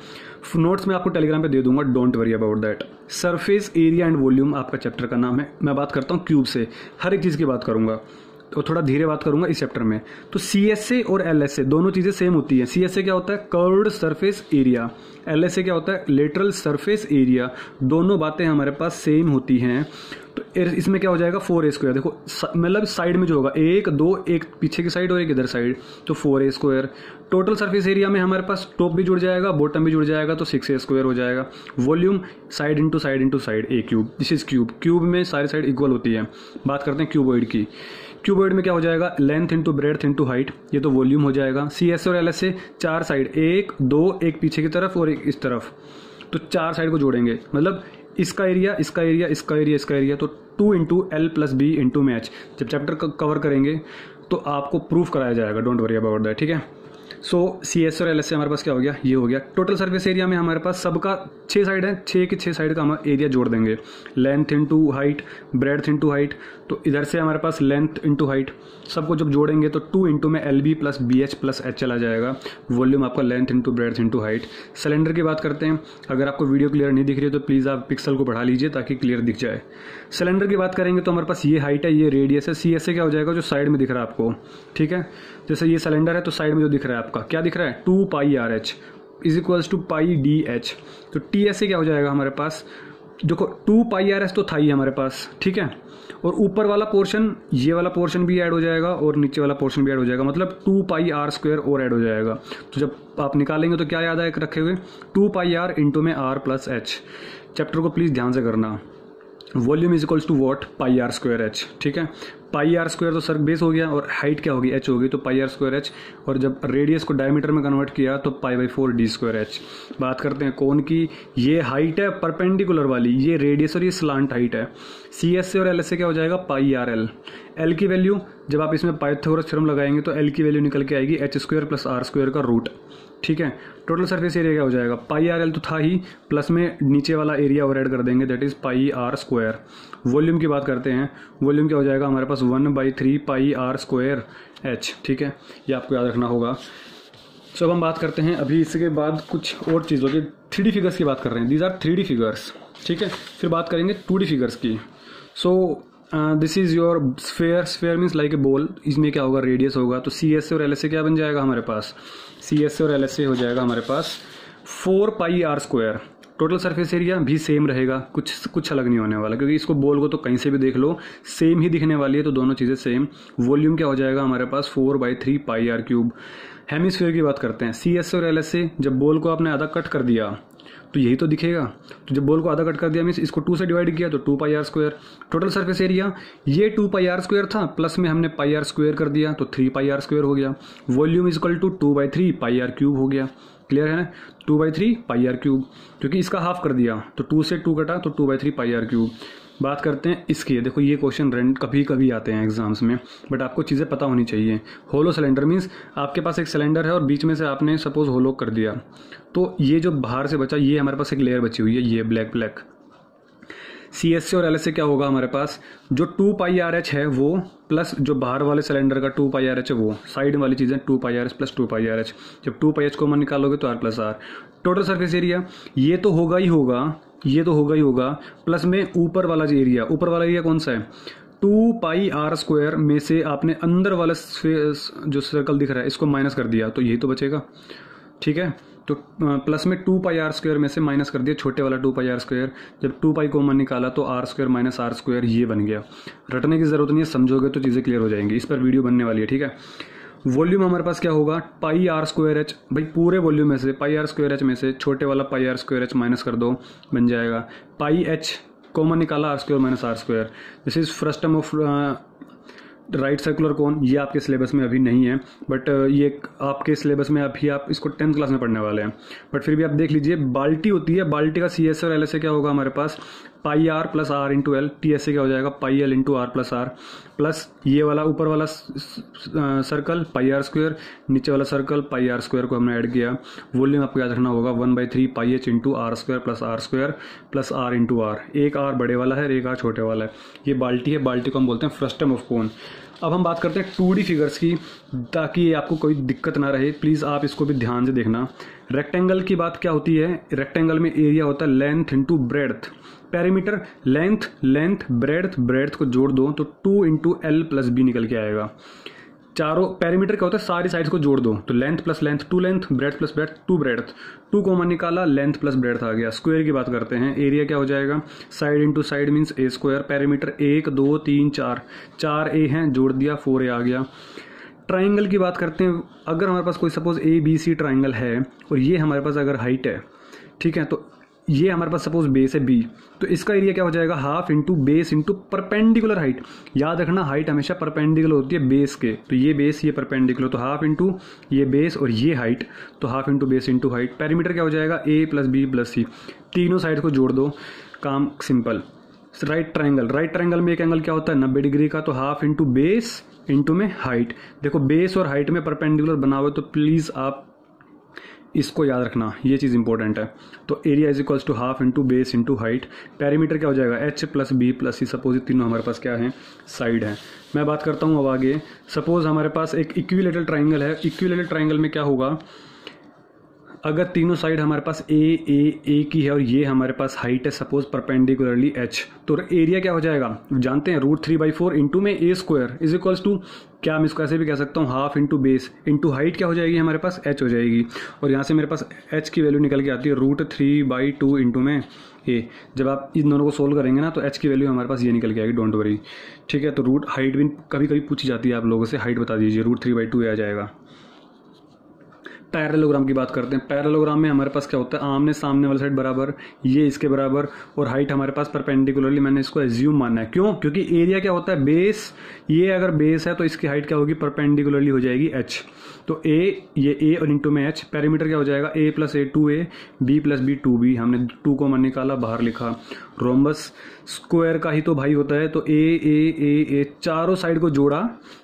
नोट्स में आपको टेलीग्राम पे दे दूंगा, don't worry about that. Surface area and volume आपका चैप्टर का नाम है। मैं बात करता हूँ क्यूब से, हर एक चीज़ की बात करूंगा, तो थोड़ा धीरे बात करूंगा इस चैप्टर में। तो CSA और LSA दोनों चीज़ें सेम होती हैं। CSA क्या होता है, कर्व्ड सरफेस एरिया, LSA क्या होता है, लेटरल सरफेस एरिया, दोनों बातें हमारे पास सेम होती हैं। तो इसमें क्या हो जाएगा, 4a²। देखो मतलब साइड में जो होगा 1, 2, एक पीछे की साइड और एक इधर साइड, तो 4a²। टोटल सरफेस एरिया में हमारे पास टॉप भी जुड़ जाएगा, बॉटम भी जुड़ जाएगा, तो 6a² हो जाएगा। Volume side into side into side, a cube, this is cube. Cube में सारी साइड इक्वल होती है। बात करते हैं क्यूबॉइड की। क्यूबॉइड में क्या हो जाएगा, length into breadth into height, ये तो वॉल्यूम हो जाएगा। CSA और LSA 4 साइड, 1, 2, एक पीछे की तरफ और एक इस तरफ, तो 4 साइड को जोड़ेंगे, मतलब इसका एरिया, इसका एरिया, इसका एरिया, इसका एरिया, तो 2 into L plus B into match. जब चैप्टर कवर करेंगे तो आपको प्रूफ कराया जाएगा, डोंट वरी अबाउट दैट। ठीक है, सो CSA और LSA हमारे पास क्या हो गया, ये हो गया। टोटल सरफेस एरिया में हमारे पास सबका 6 साइड है, 6 के 6 साइड का हम एरिया जोड़ देंगे। Length into height, breadth into height, तो इधर से हमारे पास लेंथ इंटू हाइट, सबको जब जोड़ेंगे तो 2 इंटू में LB plus BH plus H चला जाएगा। वॉल्यूम आपका length into breadth into height. Cylinder की बात करते हैं, अगर आपको वीडियो क्लियर नहीं दिख रही है तो प्लीज़ आप पिक्सल को बढ़ा लीजिए ताकि क्लियर दिख जाए। सिलेंडर की बात करेंगे तो हमारे पास ये हाइट है, ये रेडियस है। CSA क्या हो जाएगा, जो साइड में दिख रहा है आपको। ठीक है, जैसे ये सिलेंडर है तो साइड में जो दिख रहा है आपका, क्या दिख रहा है, 2πRH is equals to πDH। तो TSA क्या हो जाएगा हमारे पास, देखो 2πRH तो था ही हमारे पास, ठीक है, और ऊपर वाला पोर्शन, ये वाला पोर्शन भी ऐड हो जाएगा और नीचे वाला पोर्शन भी ऐड हो जाएगा, मतलब 2πr² और ऐड हो जाएगा। तो जब आप निकालेंगे तो क्या याद आए रखे हुए, 2πr इंटू में r प्लस h। चैप्टर को प्लीज़ ध्यान से करना। Volume is equals to what, πr²h। ठीक है, πr² तो सर बेस हो गया, और हाइट क्या होगी, h होगी, तो πr²h, और जब रेडियस को डायमीटर में कन्वर्ट किया तो π/4d²h। बात करते हैं कोण की, ये हाइट है परपेंडिकुलर वाली, ये रेडियस और ये स्लांट हाइट है। CSA और LSA क्या हो जाएगा, πrl। L की वैल्यू जब आप इसमें पाइथागोरस थ्योरम लगाएंगे तो L की वैल्यू निकल के आएगी h² प्लस r² का रूट। ठीक है, टोटल सरफेस एरिया क्या हो जाएगा, πrl तो था ही, प्लस में नीचे वाला एरिया और ऐड कर देंगे, दैट इज πr²। वॉल्यूम की बात करते हैं, वॉल्यूम क्या हो जाएगा हमारे पास, 1/3 πr²h। ठीक है, ये आपको याद रखना होगा। सो अब हम बात करते हैं अभी इसके बाद कुछ और चीज़ों की, 3D फिगर्स की बात कर रहे हैं, दीज आर 3D फिगर्स। ठीक है, फिर बात करेंगे 2D फिगर्स की। सो this is your sphere, sphere means like a ball, इसमें क्या होगा, रेडियस होगा, तो CSA और LSA क्या बन जाएगा हमारे पास, CSA और LSA हो जाएगा हमारे पास 4πr²। टोटल सरफेस एरिया भी सेम रहेगा, कुछ अलग नहीं होने वाला, क्योंकि इसको बॉल को तो कहीं से भी देख लो सेम ही दिखने वाली है, तो दोनों चीज़ें सेम। वॉल्यूम क्या हो जाएगा हमारे पास, 4/3 πr³। हेमिस्फीयर की बात करते हैं, CSA और LSA, जब बॉल को आपने आधा कट कर दिया तो यही तो दिखेगा, तो जब बॉल को आधा कट कर दिया मीन्स इसको 2 से डिवाइड किया तो 2πr²। टोटल सरफेस एरिया ये 2πr² था, प्लस में हमने πr² कर दिया तो 3πr² हो गया। Volume is equal to 2/3 πr³ हो गया। क्लियर है ना, 2/3 πr³, क्योंकि इसका हाफ कर दिया तो 2 से 2 कटा तो 2/3 πr³। बात करते हैं इसकी, देखो ये क्वेश्चन कभी कभी आते हैं एग्जाम्स में, बट आपको चीज़ें पता होनी चाहिए। होलो सिलेंडर मीन्स आपके पास एक सिलेंडर है और बीच में से आपने सपोज होलो कर दिया, तो ये जो बाहर से बचा, ये हमारे पास एक लेयर बची हुई है, ये ब्लैक। CSA और LSA क्या होगा हमारे पास, जो 2πRH है वो, प्लस जो बाहर वाले सिलेंडर का 2πRH है वो, साइड वाली चीज़ें 2πRH प्लस 2πRH। जब 2πH कॉमन निकालोगे तो r plus r। Total surface area ये तो होगा ही होगा, ये तो होगा ही होगा, प्लस में ऊपर वाला जो एरिया, ऊपर वाला एरिया कौन सा है, 2πr² में से आपने अंदर वाला जो सर्कल दिख रहा है इसको माइनस कर दिया तो यही तो बचेगा। ठीक है। तो प्लस में 2πr² में से माइनस कर दिया छोटे वाला 2πr², जब 2π कॉमन निकाला तो r² माइनस r², ये बन गया। रटने की ज़रूरत नहीं है, समझोगे तो चीज़ें क्लियर हो जाएंगी। इस पर वीडियो बनने वाली है, ठीक है। वॉल्यूम हमारे पास क्या होगा, πr²h, भाई पूरे वॉल्यूम में से πr²h में से छोटे वाला πr²h माइनस कर दो, बन जाएगा πh कॉमन निकाला r² minus r²। This is first term of right circular cone. ये आपके सिलेबस में अभी नहीं है, बट ये आपके सिलेबस में अभी आप इसको 10th क्लास में पढ़ने वाले हैं, बट फिर भी आप देख लीजिए। बाल्टी होती है, बाल्टी का CS और LS से क्या होगा हमारे पास, πr plus r into L, TS से क्या हो जाएगा πl into r plus r, plus ये वाला ऊपर वाला सर्कल πr², नीचे वाला सर्कल πr² को हमने ऐड किया। वॉल्यूम आपको याद रखना होगा 1/3 πh into r² plus r into r। एक r बड़े वाला है, एक r छोटे वाला है। ये बाल्टी है, बाल्टी को हम बोलते हैं फ्रस्टम ऑफ कोन। अब हम बात करते हैं 2D फिगर्स की, ताकि आपको कोई दिक्कत ना रहे। प्लीज़ आप इसको भी ध्यान से देखना। रेक्टेंगल की बात क्या होती है, रेक्टेंगल में एरिया होता है length into breadth. Perimeter length breadth को जोड़ दो तो 2 इंटू एल प्लस बी निकल के आएगा। चारों पेरीमीटर क्या होता है, सारी साइड्स को जोड़ दो तो length plus length 2 length, breadth plus breadth 2 breadth, 2 common निकाला, लेंथ प्लस ब्रेड्थ आ गया। स्क्वायर की बात करते हैं, एरिया क्या हो जाएगा, side into side means a²। Perimeter 1 2 3 4 a हैं, जोड़ दिया 4a आ गया। ट्राइंगल की बात करते हैं, अगर हमारे पास कोई सपोज ABC ट्राइंगल है और ये हमारे पास अगर हाइट है, ठीक है, तो ये हमारे पास सपोज बेस है B, तो इसका एरिया क्या हो जाएगा, half into base into perpendicular height. याद रखना हाइट हमेशा परपेंडिकुलर होती है बेस के, तो ये बेस ये परपेंडिकुलर, तो हाफ इंटू ये बेस और ये हाइट, तो half into base into height. Perimeter क्या हो जाएगा, A plus B plus C, तीनों साइड को जोड़ दो, काम सिंपल। राइट ट्राइंगल में एक एंगल क्या होता है 90 डिग्री का, तो हाफ इंटू बेस इंटू में हाइट। देखो बेस और हाइट में परपेंडिकुलर बना हुआ, तो प्लीज़ आप इसको याद रखना, ये चीज़ इंपॉर्टेंट है। तो area is equals to half into base into height. Perimeter क्या हो जाएगा, H plus B plus C। Suppose तीनों हमारे पास क्या है, साइड है। मैं बात करता हूँ अब आगे। सपोज हमारे पास एक इक्विलेटरल ट्राइंगल है। इक्विलेटरल ट्राइंगल में क्या होगा, अगर तीनों साइड हमारे पास ए की है और ये हमारे पास हाइट है सपोज परपेंडिकुलरली H, तो एरिया क्या हो जाएगा, जानते हैं √3/4 इंटू में A² इज इक्वल्स टू, क्या मैं इसको ऐसे भी कह सकता हूँ, half into base into height क्या हो जाएगी हमारे पास, H हो जाएगी। और यहाँ से मेरे पास H की वैल्यू निकल के आती है √3/2 इंटू में A। जब आप इन दोनों को सोल्व करेंगे ना, तो H की वैल्यू हमारे पास ये निकल के आएगी, डोंट वरी, ठीक है। तो रूट हाइट भी कभी कभी पूछी जाती है आप लोगों से, हाइट बता दीजिए, √3/2 आ जाएगा। पैरेललोग्राम की बात करते हैं। पैरेललोग्राम में हमारे पास क्या होता है, आमने सामने वाला साइड बराबर, ये इसके बराबर, और हाइट हमारे पास परपेंडिकुलरली, मैंने इसको एज्यूम मानना है। क्यों, क्योंकि एरिया क्या होता है, बेस, ये अगर बेस है तो इसकी हाइट क्या होगी, परपेंडिकुलरली हो जाएगी H। तो ये A और इंटू में H। पेरीमीटर क्या हो जाएगा, A plus A 2A, B plus B 2B। हमने 2 कॉमन निकाला, बाहर लिखा। रोम्बस स्क्वायर का ही तो भाई होता है, तो A चारों साइड को जोड़ा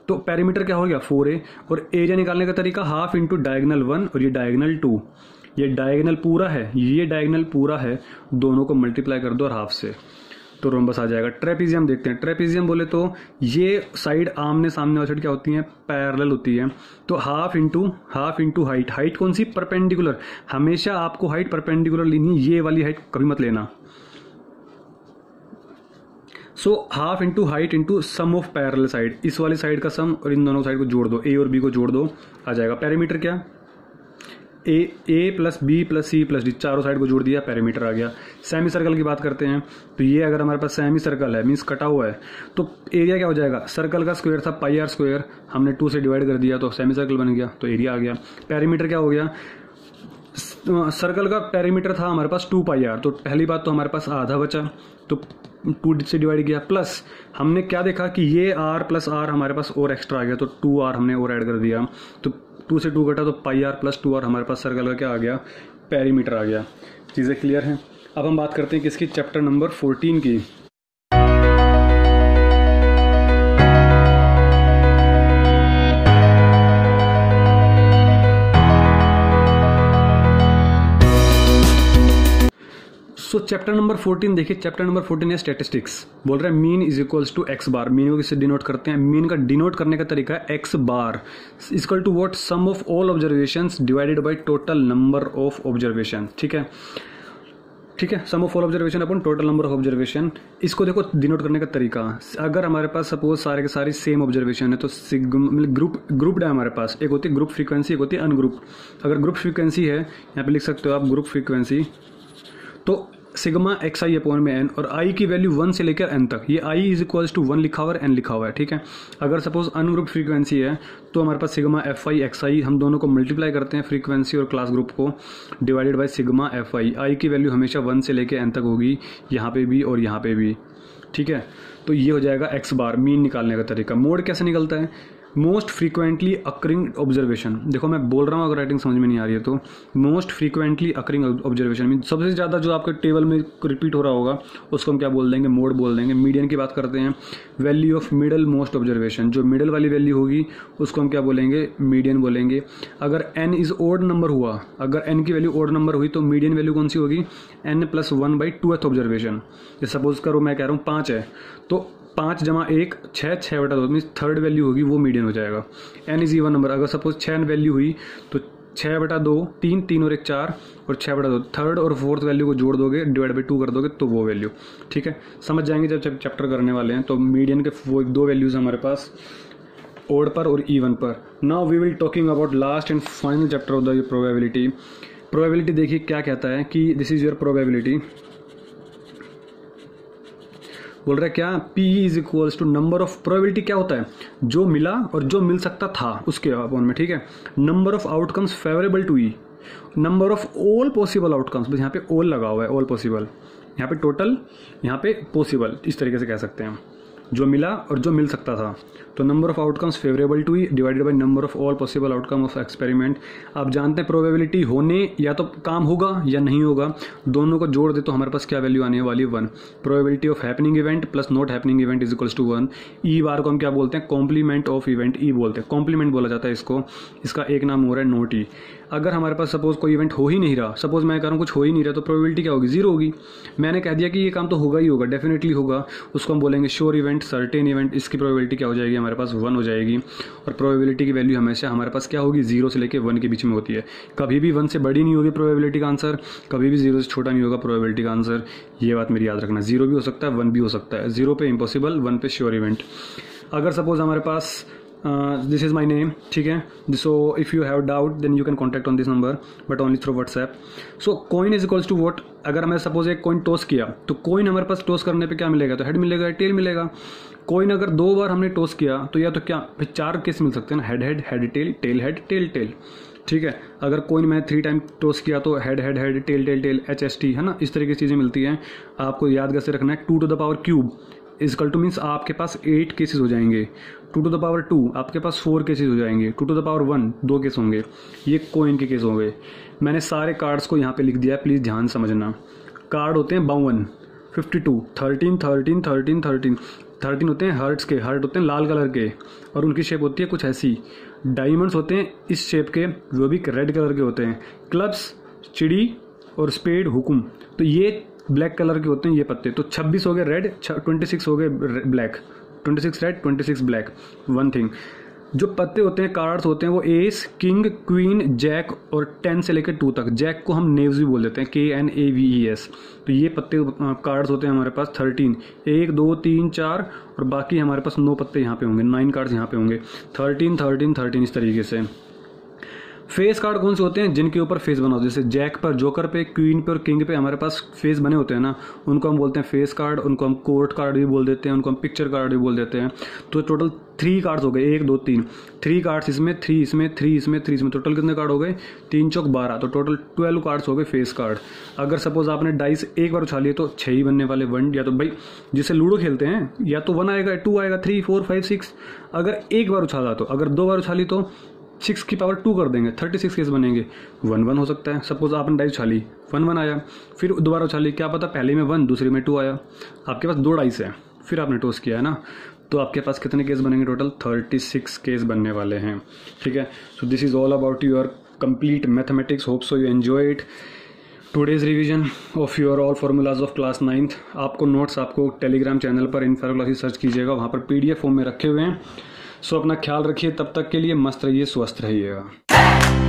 तो पेरीमीटर क्या हो गया 4A। और एरिया निकालने का तरीका हाफ इंटू डायगनल 1 और ये डायगनल 2। ये डायगनल पूरा है, ये डायगनल पूरा है, दोनों को मल्टीप्लाई कर दो और हाफ से, तो रोम्बस आ जाएगा। ट्रेपीजियम देखते हैं। ट्रेपीजियम बोले तो ये साइड आमने सामने वाली साइड क्या होती है, पैरेलल होती है। तो हाफ इंटू हाइट। हाइट कौन सी, परपेंडिकुलर। हमेशा आपको हाइट परपेंडिकुलर लेनी, ये वाली हाइट कभी मत लेना। So half into height into sum of parallel side, इस वाली साइड का सम और इन दोनों साइड को जोड़ दो, A और B को जोड़ दो, आ जाएगा। पेरीमीटर क्या, A plus B plus C plus D, चारों साइड को जोड़ दिया, पेरीमीटर आ गया। सेमी सर्कल की बात करते हैं, तो ये अगर हमारे पास सेमी सर्कल है मीन्स कटा हुआ है, तो एरिया क्या हो जाएगा, सर्कल का स्क्वायर था πr², हमने 2 से डिवाइड कर दिया तो सेमी सर्कल बन गया, तो एरिया आ गया। पेरीमीटर क्या हो गया, सर्कल का पेरीमीटर था हमारे पास 2πr, तो पहली बात तो हमारे पास आधा बचा, तो 2 से डिवाइड किया, प्लस हमने क्या देखा कि ये r प्लस r हमारे पास और एक्स्ट्रा आ गया, तो 2r हमने और ऐड कर दिया, तो 2 से 2 घटा तो πr प्लस 2r हमारे पास सर्कल का क्या आ गया, पेरीमीटर आ गया। चीज़ें क्लियर हैं। अब हम बात करते हैं किसकी, चैप्टर नंबर 14 की। सो चैप्टर नंबर 14 देखिए, चैप्टर नंबर 14 है स्टैटिस्टिक्स। बोल रहा है mean is equals to x bar. Mean को किससे डिनोट करते हैं, मीन का डिनोट करने का तरीका है x bar equal to what, sum of all observations divided by total number of observation. ठीक है, ठीक है, सम ऑफ ऑल ऑब्जर्वेशन अपन टोटल नंबर ऑफ ऑब्जर्वेशन। इसको देखो डिनोट करने का तरीका, अगर हमारे पास सपोज सारे के सारे सेम ऑब्जर्वेशन है तो सिग्मा ग्रुप्ड है हमारे पास, एक होती है ग्रुप फ्रीक्वेंसी, एक होती है अनग्रुप। अगर ग्रुप फ्रीक्वेंसी है, यहाँ पे लिख सकते हो आप ग्रुप फ्रीक्वेंसी, तो सिग्मा एक्स आई अपॉन में एन, और आई की वैल्यू 1 से लेकर एन तक, ये आई इज इक्वल्स टू 1 लिखा हुआ है, एन लिखा हुआ है, ठीक है। अगर सपोज अनग्रुप फ्रीक्वेंसी है तो हमारे पास sigma f i x i, हम दोनों को मल्टीप्लाई करते हैं फ्रीक्वेंसी और क्लास ग्रुप को, divided by sigma f i. I की वैल्यू हमेशा 1 से लेकर एन तक होगी, यहाँ पे भी और यहाँ पे भी, ठीक है। तो ये हो जाएगा एक्स बार, मीन निकालने का तरीका। मोड कैसे निकलता है, मोस्ट फ्रीक्वेंटली अकरिंग ऑब्जर्वेशन। देखो मैं बोल रहा हूँ, अगर राइटिंग समझ में नहीं आ रही है तो most frequently occurring observation mean सबसे ज़्यादा जो आपके टेबल में रिपीट हो रहा होगा उसको हम क्या बोल देंगे, मोड बोल देंगे। मीडियन की बात करते हैं, value of middle most observation, जो मिडल वाली वैल्यू होगी उसको हम क्या बोलेंगे, मीडियन बोलेंगे। अगर एन इज ओड नंबर हुआ, अगर एन की वैल्यू ओड नंबर हुई तो मीडियन वैल्यू कौन सी होगी, N plus 1/2th observation. Suppose करो मैं कह रहा हूँ 5 है तो 5 जमा 1 6, 6/2 मीन्स थर्ड वैल्यू होगी वो मीडियन हो जाएगा। एन इज इवन नंबर, अगर सपोज 6 वैल्यू हुई तो 6/2 3, 3 और 1 4 और 6/2 थर्ड और फोर्थ वैल्यू को जोड़ दोगे, डिवाइड बाई 2 कर दोगे तो वो वैल्यू, ठीक है। समझ जाएंगे जब चैप्टर करने वाले हैं। तो मीडियन के वो 2 वैल्यूज हमारे पास, ओड पर और इवन पर। Now we will talking about last and final chapter of the probability. Probability देखिए क्या कहता है कि दिस इज योर प्रोबेबिलिटी, बोल रहा है क्या, P is equals to number of, probability क्या होता है, जो मिला और जो मिल सकता था उसके अपॉन में, ठीक है। Number of outcomes favourable to E, number of all possible outcomes, बस यहाँ पे ऑल लगा हुआ है, ऑल पॉसिबल, यहाँ पे टोटल, यहाँ पे पॉसिबल, इस तरीके से कह सकते हैं, जो मिला और जो मिल सकता था। तो number of outcomes favourable to E divided by number of all possible outcome of experiment. आप जानते हैं प्रोबेबिलिटी होने या तो काम होगा या नहीं होगा, दोनों को जोड़ दे तो हमारे पास क्या वैल्यू आने वाली है, 1। Probability of happening event plus not happening event is equals to 1। E bar को हम क्या बोलते हैं, कॉम्प्लीमेंट ऑफ इवेंट, ई बोलते हैं, कॉम्प्लीमेंट बोला जाता है इसको, इसका एक नाम हो रहा है नोट ई। अगर हमारे पास सपोज कोई इवेंट हो ही नहीं रहा, सपोज मैं कह रहा हूँ कुछ हो ही नहीं रहा, तो प्रोबेबिलिटी क्या होगी, 0 होगी। मैंने कह दिया कि ये काम तो होगा ही होगा, डेफिनेटली होगा, उसको हम बोलेंगे श्योर इवेंट, सर्टेन इवेंट। इसकी प्रोबेबिलिटी क्या हो जाएगी, हमारे पास 1 हो जाएगी। और प्रोबेबिलिटी की वैल्यू हमेशा हमारे पास क्या होगी, 0 से लेकर 1 के बीच में होती है। कभी भी 1 से बड़ी नहीं होगी प्रोबेबिलिटी का आंसर, कभी भी 0 से छोटा नहीं होगा प्रोबेबिलिटी का आंसर। ये बात मेरी याद रखना, 0 भी हो सकता है, 1 भी हो सकता है। 0 पे इम्पॉसिबल, 1 पे श्योर इवेंट। अगर सपोज हमारे पास दिस इज़ माई नेम, ठीक है, so if you have doubt then you can contact on this number but only through WhatsApp. So coin is equals to what, अगर हमें सपोज एक coin toss किया तो कॉइन हमारे पास टॉस करने पे क्या मिलेगा, तो हेड मिलेगा, टेल मिलेगा। कॉइन अगर 2 बार हमने टॉस किया तो या तो क्या, फिर 4 केस मिल सकते हैं ना, head head, head tail, tail tail, ठीक है। अगर कॉइन मैंने 3 टाइम टॉस किया तो head head head, tail tail tail, HST, है ना, इस तरीके की चीज़ें मिलती हैं। आपको याद कैसे रखना है, 2 टू द पावर क्यूब इजकल टू मीन्स आपके पास 8 केसेस हो जाएंगे, 2 टू द पावर 2 आपके पास 4 केसेस हो जाएंगे, 2 टू द पावर 1 2 केस होंगे। ये कॉइन के केस होंगे। मैंने सारे कार्ड्स को यहाँ पे लिख दिया है, प्लीज़ ध्यान समझना। कार्ड होते हैं 52, 52, 13, 13, 13, 13, 13 होते हैं हर्ट्स के, हर्ट होते हैं लाल कलर के और उनकी शेप होती है कुछ ऐसी। डायमंड्स होते हैं इस शेप के, वो भी रेड कलर के होते हैं। क्लब्स, चिड़ी और स्पेड, हुकुम, तो ये ब्लैक कलर के होते हैं ये पत्ते। तो 26 हो गए रेड, 26 हो गए ब्लैक, 26 रेड 26 ब्लैक। 1 थिंग, जो पत्ते होते हैं, कार्ड्स होते हैं, वो एस, किंग, क्वीन, जैक और 10 से लेकर 2 तक। जैक को हम नेव्स भी बोल देते हैं, KNAVES। तो ये पत्ते कार्ड्स होते हैं हमारे पास 13, 1 2 3 4 और बाकी हमारे पास 9 पत्ते यहाँ पे होंगे, 9 कार्ड्स यहाँ पे होंगे, 13 13 13 इस तरीके से। फेस कार्ड कौन से होते हैं, जिनके ऊपर फेस बना होता है, जैसे जैक पर, जोकर पे, क्वीन पे और किंग पे हमारे पास फेस बने होते हैं ना, उनको हम बोलते हैं फेस कार्ड। उनको हम कोर्ट कार्ड भी बोल देते हैं, उनको हम पिक्चर कार्ड भी बोल देते हैं। तो टोटल 3 कार्ड्स हो गए, 1 2 3, 3 कार्ड्स इसमें, 3 इसमें, 3 इसमें, 3 इसमें, टोटल कितने कार्ड हो गए, 3 चौक 12, तो टोटल 12 कार्ड्स हो गए फेस कार्ड। अगर सपोज आपने डाइस एक बार उछाली तो 6 ही बनने वाले, 1, या तो भाई जिससे लूडो खेलते हैं या तो 1 आएगा, 2 आएगा, 3 4 5 6। अगर एक बार उछाला तो, अगर 2 बार उछाली तो 6 की पावर 2 कर देंगे, 36 केस बनेंगे। 1 1 हो सकता है, सपोज आपने डाइस उछाली 1 1 आया, फिर दोबारा उछाली, क्या पता पहले में 1 दूसरी में 2 आया, आपके पास 2 डाइस है, फिर आपने टॉस किया है ना, तो आपके पास कितने केस बनेंगे, टोटल 36 केस बनने वाले हैं, ठीक है। सो this is all about your complete mathematics, hope so you enjoy it. Today's revision of your all formulas of class 9th। आपको नोट्स आपको टेलीग्राम चैनल पर इनफेरो क्लासेस सर्च कीजिएगा, वहाँ पर PDF फॉर्म में रखे हुए हैं। सो अपना ख्याल रखिए, तब तक के लिए मस्त रहिए, स्वस्थ रहिएगा।